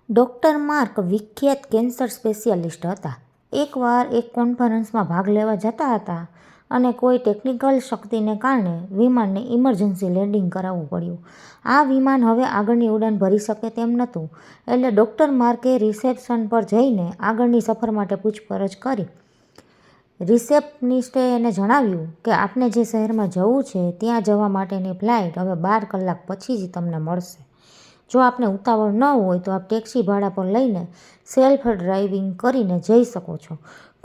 Doctor mark વિખ્યાત cancer specialist હતા. એકવાર એક કોન્ફરન્સમાં ભાગ લેવા જતા હતા અને કોઈ ટેકનિકલ શક્તિને કારણે વિમાનને ઇમરજન્સી લેન્ડિંગ કરાવવું પડ્યું. આ વિમાન હવે આગળની ઉડાન ભરી શકે તેમ નહોતું. એટલે ડૉક્ટર માર્કે રિસેપ્શન પર જઈને આગળની સફર માટે પૂછપરછ કરી. રિસેપ્શનિસ્ટે એને જણાવ્યું કે આપને જે શહેરમાં જવું છે ત્યાં જવા માટેની ફ્લાઇટ હવે 12 કલાક પછી જ તમને મળશે. જો આપને ઉતાવળ ન હોય તો આપ ટેક્સી ભાડા પર લઈને સેલ્ફ ડ્રાઇવિંગ કરીને જઈ શકો છો.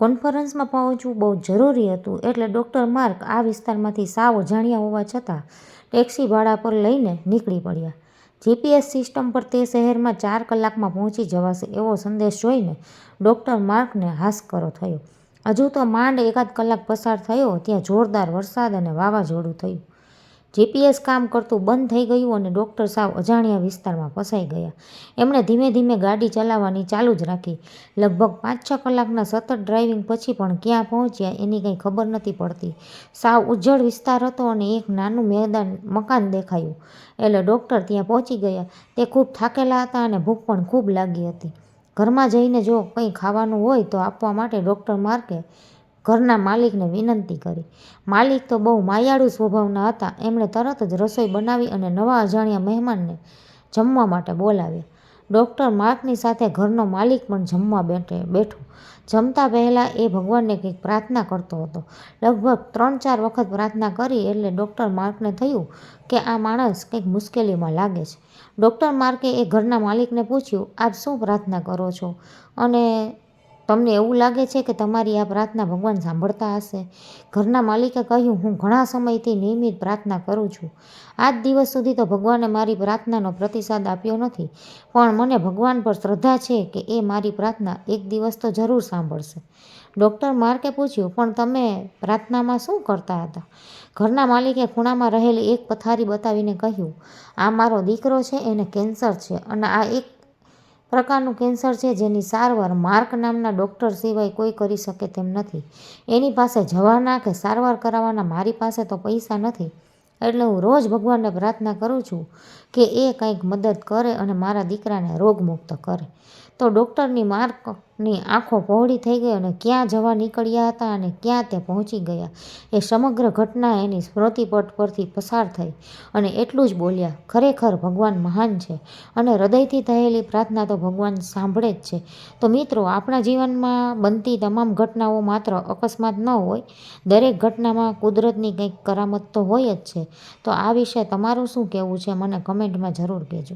કોન્ફરન્સમાં પહોંચવું બહુ જરૂરી હતું એટલે ડૉક્ટર માર્ક આ વિસ્તારમાંથી સાવ અજાણ્યા હોવા છતાં ટેક્સી ભાડા પર લઈને નીકળી પડ્યા. જીપીએસ સિસ્ટમ પર તે શહેરમાં 4 કલાકમાં પહોંચી જવાશે એવો સંદેશ જોઈને ડૉક્ટર માર્કને હાશકારો થયો. હજુ તો માંડ એકાદ કલાક પસાર થયો ત્યાં જોરદાર વરસાદ અને વાવાઝોડું થયું. જીપીએસ કામ કરતું બંધ થઈ ગયું અને ડૉક્ટર સાવ અજાણ્યા વિસ્તારમાં ફસાઈ ગયા. એમણે ધીમે ધીમે ગાડી ચલાવવાની ચાલુ જ રાખી. લગભગ 5-6 કલાકના સતત ડ્રાઇવિંગ પછી પણ ક્યાં પહોંચ્યા એની કંઈ ખબર નહોતી પડતી. સાવ ઉજ્જડ વિસ્તાર હતો અને એક નાનું મકાન દેખાયું એટલે ડૉક્ટર ત્યાં પહોંચી ગયા. તે ખૂબ થાકેલા હતા અને ભૂખ પણ ખૂબ લાગી હતી. ઘરમાં જઈને જો કંઈ ખાવાનું હોય તો આપવા માટે ડૉક્ટર માર્કે ઘરના માલિકને વિનંતી કરી. માલિક તો બહુ માયાળુ સ્વભાવના હતા. એમણે તરત જ રસોઈ બનાવી અને નવા અજાણ્યા મહેમાનને જમવા માટે બોલાવ્યા. ડૉક્ટર માર્કની સાથે ઘરનો માલિક પણ જમવા બેઠો. જમતા પહેલાં એ ભગવાનને કંઈક પ્રાર્થના કરતો હતો. લગભગ 3-4 વખત પ્રાર્થના કરી એટલે ડૉક્ટર માર્કને થયું કે આ માણસ કંઈક મુશ્કેલીમાં લાગે છે. ડૉક્ટર માર્કે એ ઘરના માલિકને પૂછ્યું, આપ શું પ્રાર્થના કરો છો અને તમને એવું લાગે છે કે તમારી આ પ્રાર્થના ભગવાન સાંભળતા હશે? ઘરના માલિકે કહ્યું, હું ઘણા સમયથી નિયમિત પ્રાર્થના કરું છું. આજ દિવસ સુધી તો ભગવાને મારી પ્રાર્થનાનો પ્રતિસાદ આપ્યો નથી, પણ મને ભગવાન પર શ્રદ્ધા છે કે એ મારી પ્રાર્થના એક દિવસ તો જરૂર સાંભળશે. ડૉક્ટર માર્કે પૂછ્યું, પણ તમે પ્રાર્થનામાં શું કરતા હતા? ઘરના માલિકે ખૂણામાં રહેલી એક પથારી બતાવીને કહ્યું, આ મારો દીકરો છે, એને કેન્સર છે અને આ એક પ્રકારનું કેન્સર છે જેની સારવાર માર્ક નામના ડૉક્ટર સિવાય કોઈ કરી શકે તેમ નથી. એની પાસે જવાના કે સારવાર કરાવવાના મારી પાસે તો પૈસા નથી. એટલે હું રોજ ભગવાનને પ્રાર્થના કરું છું કે એ કંઈક મદદ કરે અને મારા દીકરાને રોગમુક્ત કરે. તો ડૉક્ટરની માર્કની આંખો પહોળી થઈ ગઈ અને ક્યાં જવા નીકળ્યા હતા અને ક્યાં તે પહોંચી ગયા એ સમગ્ર ઘટના એની સ્મૃતિપટ પરથી પસાર થઈ અને એટલું જ બોલ્યા, ખરેખર ભગવાન મહાન છે અને હૃદયથી થયેલી પ્રાર્થના તો ભગવાન સાંભળે જ છે. તો મિત્રો, આપણા જીવનમાં બનતી તમામ ઘટનાઓ માત્ર અકસ્માત ન હોય. દરેક ઘટનામાં કુદરતની કંઈક કરામત તો હોય જ છે. તો આ વિશે તમારું શું કહેવું છે મને કમેન્ટમાં જરૂર કહેજો.